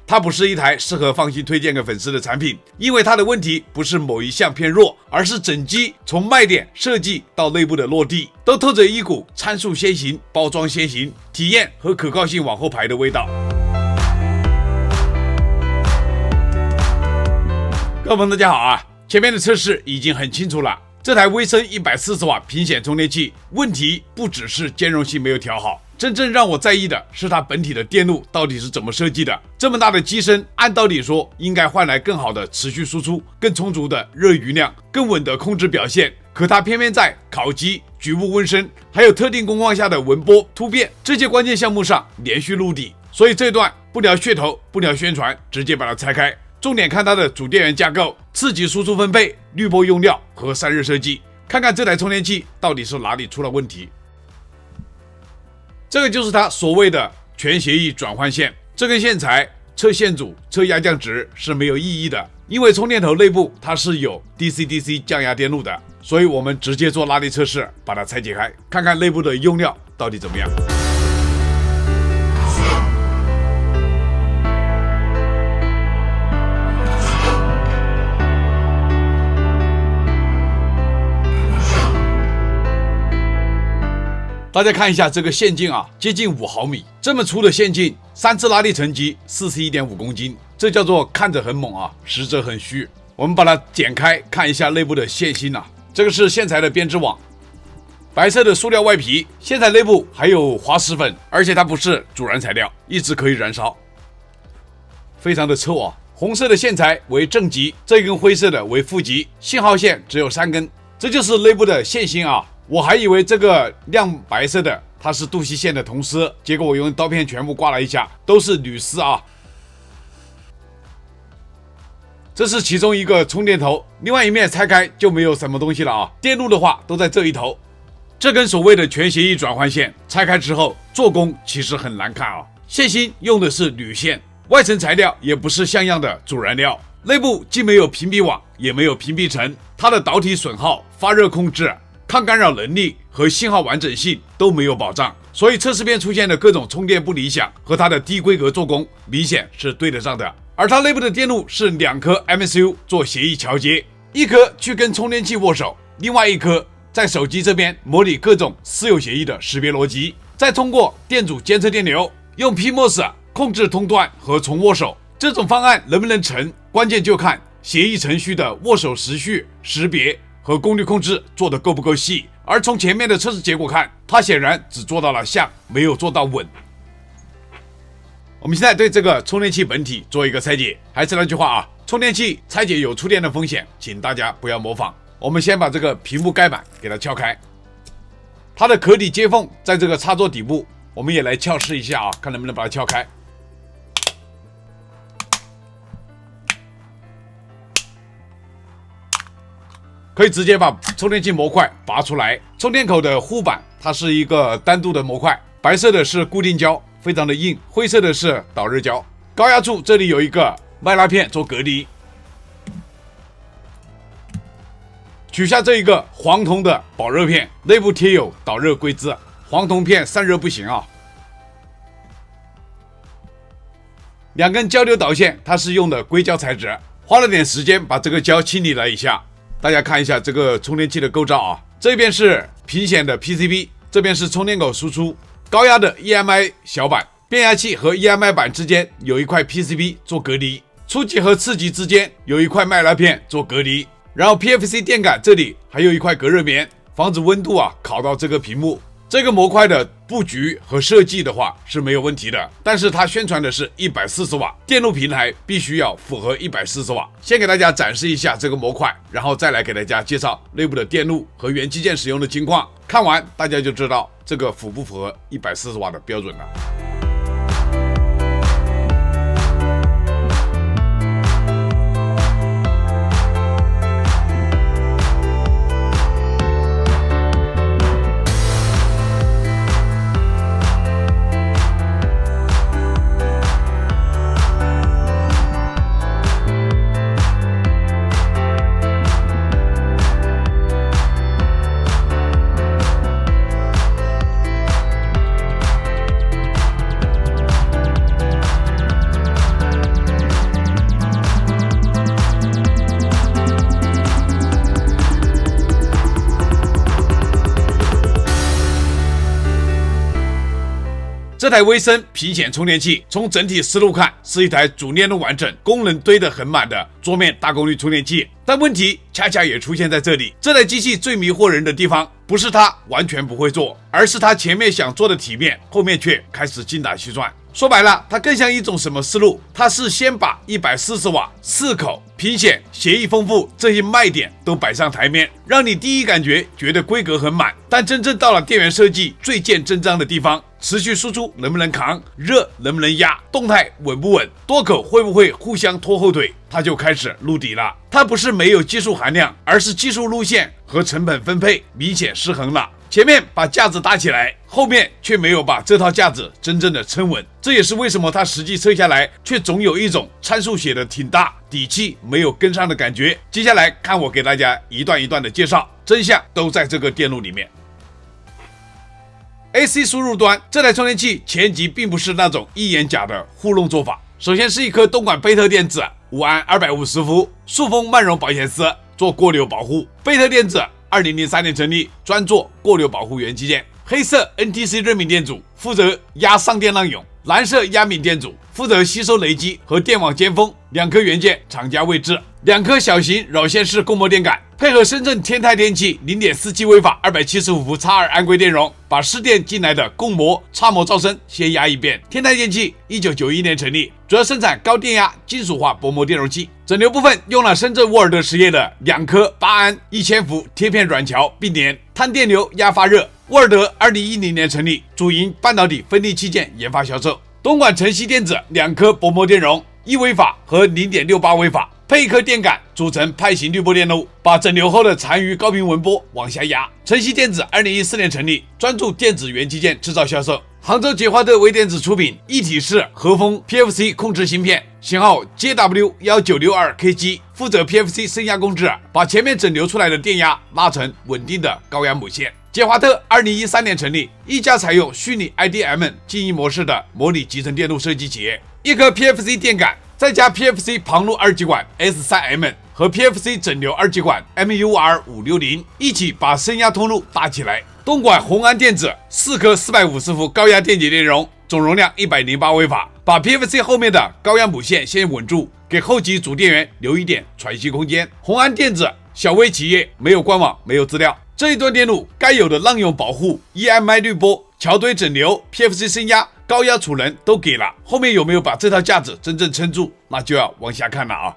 它不是一台适合放心推荐给粉丝的产品，因为它的问题不是某一项偏弱，而是整机从卖点、设计到内部的落地，都透着一股参数先行、包装先行、体验和可靠性往后排的味道。各位朋友大家好啊，前面的测试已经很清楚了，这台威森140瓦屏显充电器问题不只是兼容性没有调好，真正让我在意的是它本体的电路到底是怎么设计的。这么大的机身，按道理说应该换来更好的持续输出、更充足的热余量、更稳的控制表现，可它偏偏在烤机、局部温升还有特定工况下的纹波、突变这些关键项目上连续露底。所以这段不聊噱头，不聊宣传，直接把它拆开，重点看它的主电源架构、次级输出分配、滤波用料和散热设计，看看这台充电器到底是哪里出了问题。这个就是它所谓的全协议转换线，这根线材测线阻、测压降值是没有意义的，因为充电头内部它是有 DC-DC 降压电路的，所以我们直接做拉力测试，把它拆解开，看看内部的用料到底怎么样。大家看一下这个线径啊，接近5毫米，这么粗的线径，3次拉力层级41.5公斤，这叫做看着很猛啊，实则很虚。我们把它剪开看一下内部的线芯啊，这个是线材的编织网，白色的塑料外皮，线材内部还有滑石粉，而且它不是主燃材料，一直可以燃烧，非常的臭啊。红色的线材为正极，这根灰色的为负极，信号线只有3根，这就是内部的线芯啊。我还以为这个亮白色的它是镀锡线的铜丝，结果我用刀片全部刮了一下，都是铝丝啊。这是其中一个充电头，另外一面拆开就没有什么东西了啊。电路的话都在这一头。这根所谓的全协议转换线拆开之后，做工其实很难看啊。线芯用的是铝线，外层材料也不是像样的主燃料，内部既没有屏蔽网，也没有屏蔽层，它的导体损耗、发热控制、抗干扰能力和信号完整性都没有保障，所以测试片出现的各种充电不理想和它的低规格做工明显是对得上的。而它内部的电路是2颗 MCU 做协议桥接，一颗去跟充电器握手，另外一颗在手机这边模拟各种私有协议的识别逻辑，再通过电阻监测电流，用 PMOS 控制通断和重握手。这种方案能不能成，关键就看协议程序的握手时序、识别和功率控制做得够不够细，而从前面的测试结果看，它显然只做到了像，没有做到稳。我们现在对这个充电器本体做一个拆解，还是那句话啊，充电器拆解有触电的风险，请大家不要模仿。我们先把这个屏幕盖板给它撬开，它的壳体接缝在这个插座底部，我们也来撬试一下啊，看能不能把它撬开。可以直接把充电器模块拔出来。充电口的护板它是一个单独的模块，白色的是固定胶，非常的硬，灰色的是导热胶。高压处这里有一个麦拉片做隔离，取下这一个黄铜的保热片，内部贴有导热硅脂，黄铜片散热不行啊。2根交流导线它是用的硅胶材质，花了点时间把这个胶清理了一下。大家看一下这个充电器的构造啊，这边是屏显的 PCB， 这边是充电口输出，高压的 EMI 小板，变压器和 EMI 板之间有一块 PCB 做隔离，初级和次级之间有一块麦拉片做隔离，然后 PFC 电感这里还有一块隔热棉，防止温度啊烤到这个屏幕。这个模块的布局和设计的话是没有问题的，但是它宣传的是140瓦，电路平台必须要符合140瓦。先给大家展示一下这个模块，然后再来给大家介绍内部的电路和元器件使用的情况。看完大家就知道这个符不符合140瓦的标准了。这台威森平显充电器从整体思路看是一台组链路完整、功能堆得很满的桌面大功率充电器，但问题恰恰也出现在这里。这台机器最迷惑人的地方，不是它完全不会做，而是它前面想做的体面，后面却开始精打细算。说白了，它更像一种什么思路？它是先把140瓦、4口、平显、协议丰富这些卖点都摆上台面，让你第一感觉觉得规格很满，但真正到了电源设计最见真章的地方，持续输出能不能扛，热能不能压，动态稳不稳，多口会不会互相拖后腿，它就开始露底了。它不是没有技术含量，而是技术路线和成本分配明显失衡了。前面把架子搭起来，后面却没有把这套架子真正的撑稳，这也是为什么它实际测下来却总有一种参数写的挺大，底气没有跟上的感觉。接下来看我给大家一段一段的介绍，真相都在这个电路里面。AC 输入端这台充电器前级并不是那种一眼假的糊弄做法，首先是一颗东莞贝特电子5安250伏塑封慢熔保险丝做过流保护，贝特电子2003年成立，专做过流保护元器件。黑色 NTC 热敏电阻负责压上电浪涌，蓝色压敏电阻负责吸收雷击和电网尖峰。两颗元件厂家位置，两颗小型扰线式供膜电感，配合深圳天泰电器 0.47 微法275伏 X2 安规电容，把试电进来的供膜插模噪声先压一遍。天泰电器1991年成立，主要生产高电压金属化薄膜电容器。整流部分用了深圳沃尔德实业的两颗8安1000伏贴片软桥并联，碳电流压发热。沃尔德2010年成立，主营半导体分立器件研发销售。东莞晨曦电子两颗薄膜电容1微法和0.68微法，配一颗电感组成派型滤波电路，把整流后的残余高频纹波往下压。晨曦电子2014年成立，专注电子元器件制造销售。杭州捷华特微电子出品一体式和风 PFC 控制芯片，型号 JW1962KG， 负责 PFC 升压控制，把前面整流出来的电压拉成稳定的高压母线。捷华特2013年成立，一家采用虚拟 IDM 经营模式的模拟集成电路设计企业。一颗 PFC 电感，再加 PFC 旁路二极管 S3M 和 PFC 整流二极管 MUR560， 一起把升压通路搭起来。东莞宏安电子4颗450伏高压电解电容，总容量108微法，把 PFC 后面的高压母线先稳住，给后级主电源留一点喘息空间。宏安电子小微企业，没有官网，没有资料。这一段电路该有的浪涌保护、EMI 滤波、桥堆整流、PFC 升压、高压储能都给了，后面有没有把这套架子真正撑住，那就要往下看了啊。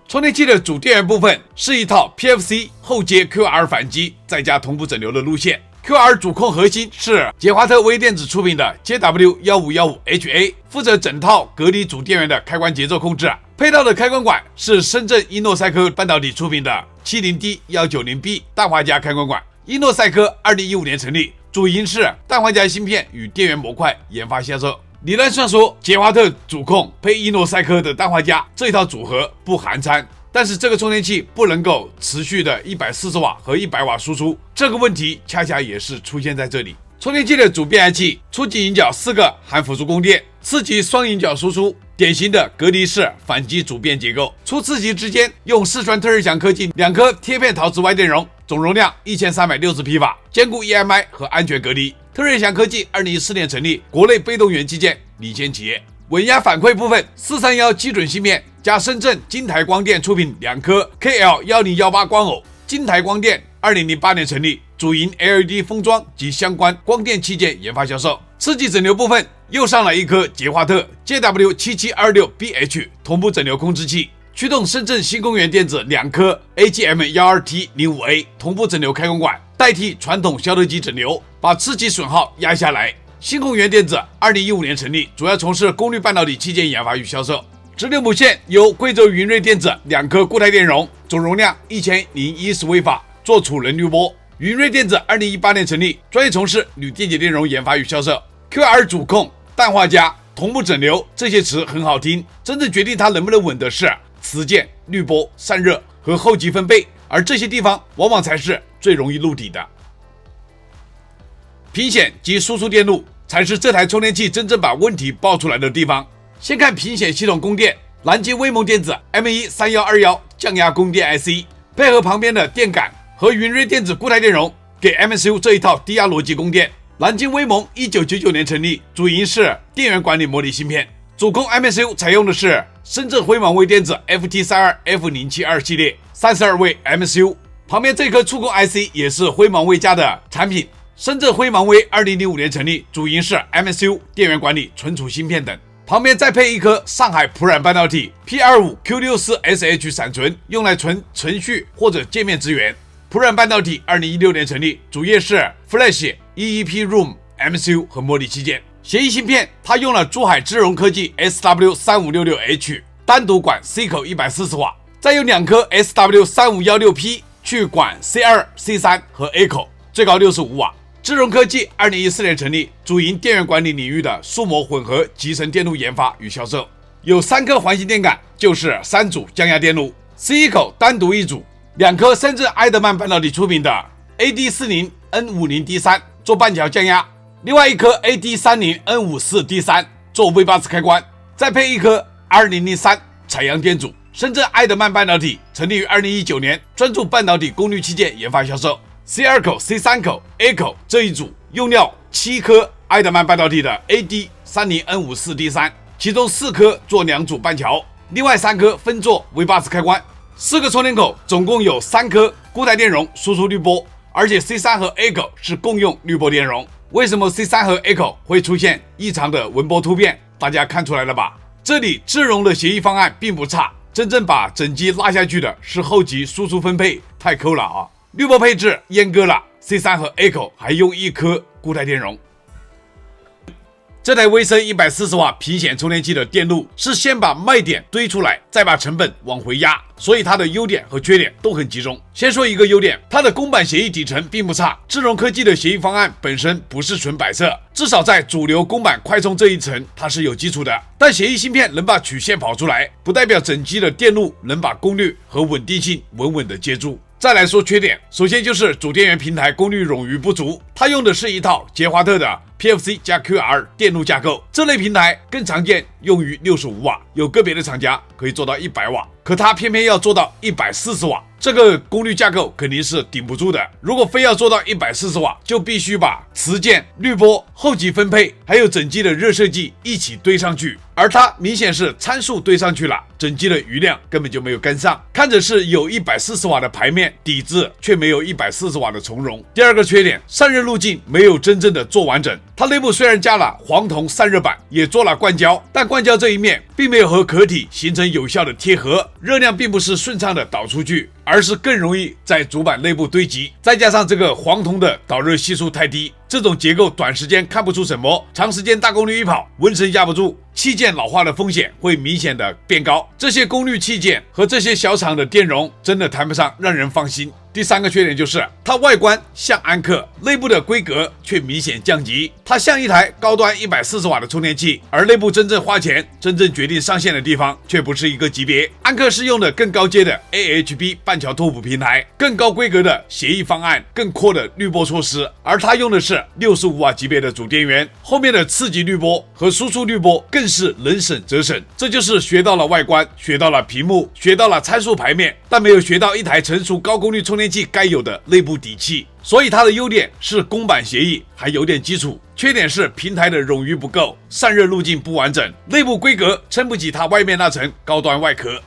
充电器的主电源部分是一套 PFC 后接 QR 反击，再加同步整流的路线。QR 主控核心是捷华特微电子出品的 JW1515HA， 负责整套隔离主电源的开关节奏控制。配套的开关管是深圳英诺赛科半导体出品的 70D190B 氮化镓开关管。英诺赛科2015年成立，主营是氮化镓芯片与电源模块研发销售。理论上说，捷华特主控配英诺赛科的氮化镓这一套组合不含掺，但是这个充电器不能够持续的140瓦和100瓦输出，这个问题恰恰也是出现在这里。充电器的主变压器，初级引脚4个含辅助供电，次级双引脚输出，典型的隔离式反击主变结构。初次级之间用四川特尔祥科技2颗贴片陶瓷外电容，总容量1360匹瓦，兼顾 EMI 和安全隔离。特尔祥科技2014年成立，国内被动元器件领先企业。稳压反馈部分，431基准芯片加深圳金台光电出品2颗 KL1018 光偶。金台光电2008年成立，主营 LED 封装及相关光电器件研发销售。次级整流部分又上了一颗捷华特 JW7726BH 同步整流控制器，驱动深圳新公园电子2颗 AGM12T05A 同步整流开关管，代替传统消德机整流，把次级损耗压下来。新公园电子2015年成立，主要从事功率半导体器件研发与销售。直流母线由贵州云瑞电子2颗固态电容，总容量1010微法，做储能滤波。云瑞电子2018年成立，专业从事铝电解电容研发与销售。QR 主控、氮化镓、同步整流这些词很好听，真正决定它能不能稳的是磁键、滤波、散热和后级分贝，而这些地方往往才是最容易露底的。平显及输出电路才是这台充电器真正把问题爆出来的地方。先看平显系统供电，南京威盟电子 M13121 降压供电 IC， 配合旁边的电感和云瑞电子固态电容，给 MCU 这一套低压逻辑供电。南京威盟1999年成立，主营是电源管理模拟芯片。主控 MSU 采用的是深圳辉芒微电子 FT32F072 系列32位 MSU。旁边这颗触控 IC 也是辉芒微家的产品。深圳辉芒微2005年成立，主营是 MSU、电源管理、存储芯片等。旁边再配一颗上海普冉半导体 P25Q64SH 闪存，用来存程序或者界面资源。普冉半导体2016年成立，主业是 Flash、EEPROM、MCU 和模拟器件。协议芯片，它用了珠海智荣科技 SW3566H， 单独管 C 口140瓦，再用2颗 SW3516P 去管 C2、C3 和 A 口，最高65瓦。智荣科技2014年成立，主营电源管理领域的数模混合集成电路研发与销售，有3颗环形电感，就是3组降压电路 ，C1 口单独1组，2颗深圳埃德曼半导体出品的 AD40N50D3 做半桥降压，另外1颗 AD30N54D3 做 V8 开关，再配1颗 R003 采样电阻。深圳埃德曼半导体成立于2019年，专注半导体功率器件研发销售。C2 口、C3 口、A 口这一组用料7颗埃德曼半导体的 AD30N54D3， 其中4颗做2组半桥，另外3颗分做 V8 开关。4个充电口总共有3颗固态电容输出滤波，而且 C3 和 A 口是共用滤波电容。为什么 C3 和 A 口会出现异常的纹波突变？大家看出来了吧？这里智荣的协议方案并不差，真正把整机拉下去的是后级输出分配，太抠了啊！滤波配置阉割了 ，C3 和 A 口还用1颗固态电容。这台威森140瓦平显充电器的电路是先把卖点堆出来，再把成本往回压，所以它的优点和缺点都很集中。先说一个优点，它的公版协议底层并不差，智荣科技的协议方案本身不是纯摆设，至少在主流公版快充这一层它是有基础的。但协议芯片能把曲线跑出来，不代表整机的电路能把功率和稳定性稳稳的接住。再来说缺点，首先就是主电源平台功率冗余不足，它用的是一套捷华特的 PFC 加 QR 电路架构，这类平台更常见用于65瓦，有个别的厂家可以做到100瓦，可它偏偏要做到140瓦，这个功率架构肯定是顶不住的。如果非要做到140瓦，就必须把磁键、滤波、后级分配还有整机的热设计一起堆上去，而它明显是参数堆上去了，整机的余量根本就没有跟上，看着是有140瓦的排面，底子却没有140瓦的从容。第二个缺点，散热路径没有真正的做完整，它内部虽然加了黄铜散热板，也做了灌胶，但灌胶这一面并没有和壳体形成有效的贴合，热量并不是顺畅的导出去，而是更容易在主板内部堆积，再加上这个黄铜的导热系数太低，这种结构短时间看不出什么，长时间大功率一跑，温升压不住，器件老化的风险会明显的变高。这些功率器件和这些小厂的电容真的谈不上让人放心。第三个缺点就是它外观像安克，内部的规格却明显降级，它像一台高端140瓦的充电器，而内部真正花钱真正决定上线的地方却不是一个级别。安克是用的更高阶的 AHB 半桥拓扑平台，更高规格的协议方案，更阔的滤波措施，而它用的是65瓦级别的主电源，后面的次级滤波和输出滤波更是能省则省。这就是学到了外观，学到了屏幕，学到了参数排面，但没有学到一台成熟高功率充电器该有的内部底气。所以它的优点是公版协议还有点基础，缺点是平台的冗余不够，散热路径不完整，内部规格撑不起它外面那层高端外壳。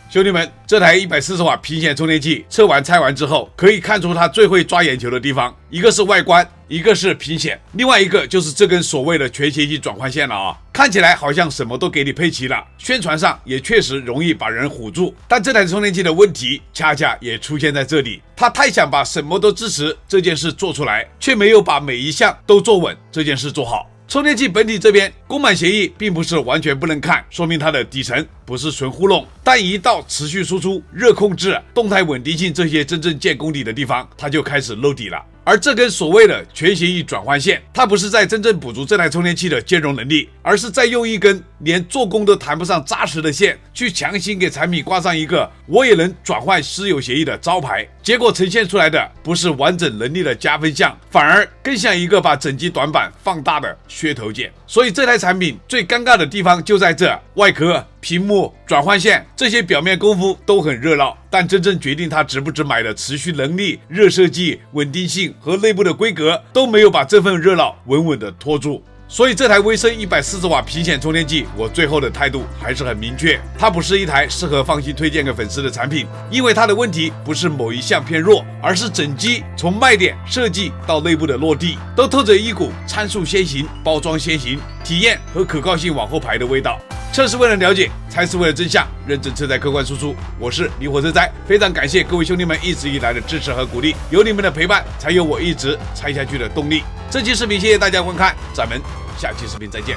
兄弟们，这台140瓦平显充电器测完拆完之后，可以看出它最会抓眼球的地方，一个是外观，一个是平显，另外一个就是这根所谓的全协议转换线了啊！看起来好像什么都给你配齐了，宣传上也确实容易把人唬住，但这台充电器的问题恰恰也出现在这里，它太想把什么都支持这件事做出来，却没有把每一项都做稳这件事做好。充电器本体这边公版协议并不是完全不能看，说明它的底层不是纯糊弄，但一到持续输出、热控制、动态稳定性这些真正见功底的地方，它就开始漏底了。而这根所谓的全协议转换线，它不是在真正补足这台充电器的兼容能力，而是在用一根连做工都谈不上扎实的线，去强行给产品挂上一个我也能转换私有协议的招牌，结果呈现出来的不是完整能力的加分项，反而更像一个把整机短板放大的噱头键。所以这台产品最尴尬的地方就在这，外壳、屏幕、转换线这些表面功夫都很热闹，但真正决定它值不值买的持续能力、热设计、稳定性和内部的规格都没有把这份热闹稳稳的拖住。所以这台威声140瓦平显充电器，我最后的态度还是很明确，它不是一台适合放心推荐给粉丝的产品，因为它的问题不是某一项偏弱，而是整机从卖点、设计到内部的落地，都透着一股参数先行、包装先行、体验和可靠性往后排的味道。测是为了了解，才是为了真相，认真车载客观输出。我是离火车仔，非常感谢各位兄弟们一直以来的支持和鼓励，有你们的陪伴，才有我一直拆下去的动力。这期视频谢谢大家观看，咱们下期视频再见。